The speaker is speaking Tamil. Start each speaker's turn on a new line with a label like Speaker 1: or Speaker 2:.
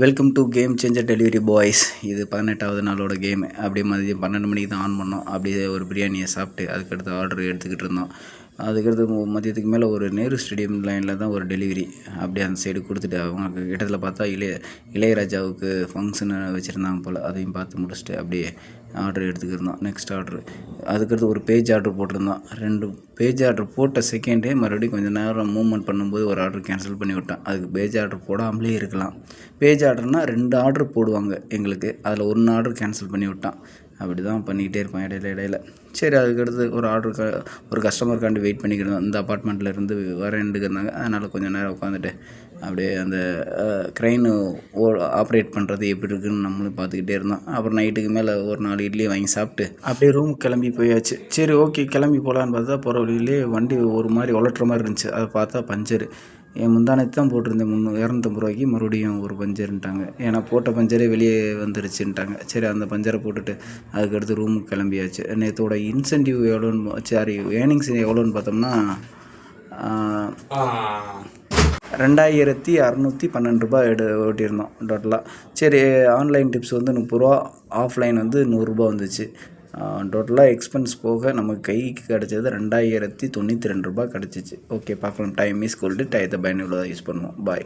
Speaker 1: Welcome to game changer delivery boys. இது 18வது நாளோட கேமு. அப்படியே மதியம் 12 மணிக்கு தான் ஆன் பண்ணோம். அப்படியே ஒரு பிரியாணியை சாப்பிட்டு அதுக்கடுத்து ஆர்டர் எடுத்துக்கிட்டு இருந்தோம். அதுக்கடுத்து மதியத்துக்கு மேலே ஒரு நேரு ஸ்டேடியம் லைனில் தான் ஒரு டெலிவரி அப்படியே அந்த சைடு கொடுத்துட்டு அவங்க கிட்டத்தில் பார்த்தா இளையராஜாவுக்கு ஃபங்க்ஷனை வச்சுருந்தாங்க போல். அதையும் பார்த்து முடிச்சுட்டு அப்படியே ஆர்டர் எடுத்துக்கிருந்தோம். நெக்ஸ்ட் ஆர்டரு அதுக்கடுத்து ஒரு பேஜ் ஆர்டர் போட்டிருந்தோம். 2 பேஜ் ஆர்டர் போட்ட செகண்டே மறுபடியும் கொஞ்சம் நேரம் மூவ்மெண்ட் பண்ணும்போது ஒரு ஆர்டர் கேன்சல் பண்ணி விட்டேன். அதுக்கு பேஜ் ஆர்டர் போடாமலே இருக்கலாம். பேஜ் ஆர்டர்னால் 2 ஆர்டர் போடுவாங்க எங்களுக்கு, அதில் 1 ஆர்டர் கேன்சல் பண்ணி விட்டான். அப்படி தான் பண்ணிக்கிட்டே இருப்பேன் இடையில. சரி, அதுக்கடுத்து ஒரு கஸ்டமருக்காண்டி வெயிட் பண்ணிக்கிட்டு இந்த அப்பார்ட்மெண்ட்டில் இருந்து வரேன்ட்டு இருந்தாங்க. அதனால் கொஞ்சம் நேரம் உட்காந்துட்டு அப்படியே அந்த க்ரெயின் ஆப்ரேட் பண்ணுறது எப்படி இருக்குதுன்னு நம்மளும் பார்த்துக்கிட்டே இருந்தோம். அப்புறம் நைட்டுக்கு மேலே ஒரு 4 இட்லி வாங்கி சாப்பிட்டு அப்படியே ரூம் கிளம்பி போயாச்சு. சரி, ஓகே, கிளம்பி போகலான்னு பார்த்தா போகிற வழியிலே வண்டி ஒரு மாதிரி உலட்டுற மாதிரி இருந்துச்சு. அதை பார்த்தா பஞ்சரு. என் முந்தானத்து தான் போட்டிருந்தேன் 250 ரூபாய்க்கு, மறுபடியும் ஒரு பஞ்சருன்ட்டாங்க. ஏன்னா போட்ட பஞ்சரே வெளியே வந்துருச்சுன்ட்டாங்க. சரி, அந்த பஞ்சரை போட்டுட்டு அதுக்கடுத்து ரூமுக்கு கிளம்பியாச்சு. நேற்றோட இன்சென்டிவ் எவ்வளோன்னு ஏர்னிங்ஸ் எவ்வளோன்னு பார்த்தோம்னா 2612 ரூபாய் ஓட்டியிருந்தோம் டோட்டலாக. சரி, ஆன்லைன் டிப்ஸ் வந்து 30 ரூபா, ஆஃப்லைன் வந்து 100 ரூபா வந்துச்சு. டோட்டலாக எக்ஸ்பென்ஸ் போக நமக்கு கைக்கு கிடச்சது 2092 ரூபாய் கிடச்சிச்சு. ஓகே, பார்க்கலாம். Time is gold. டயத்தை பயனுள்ளதாக யூஸ் பண்ணுவோம். பாய்.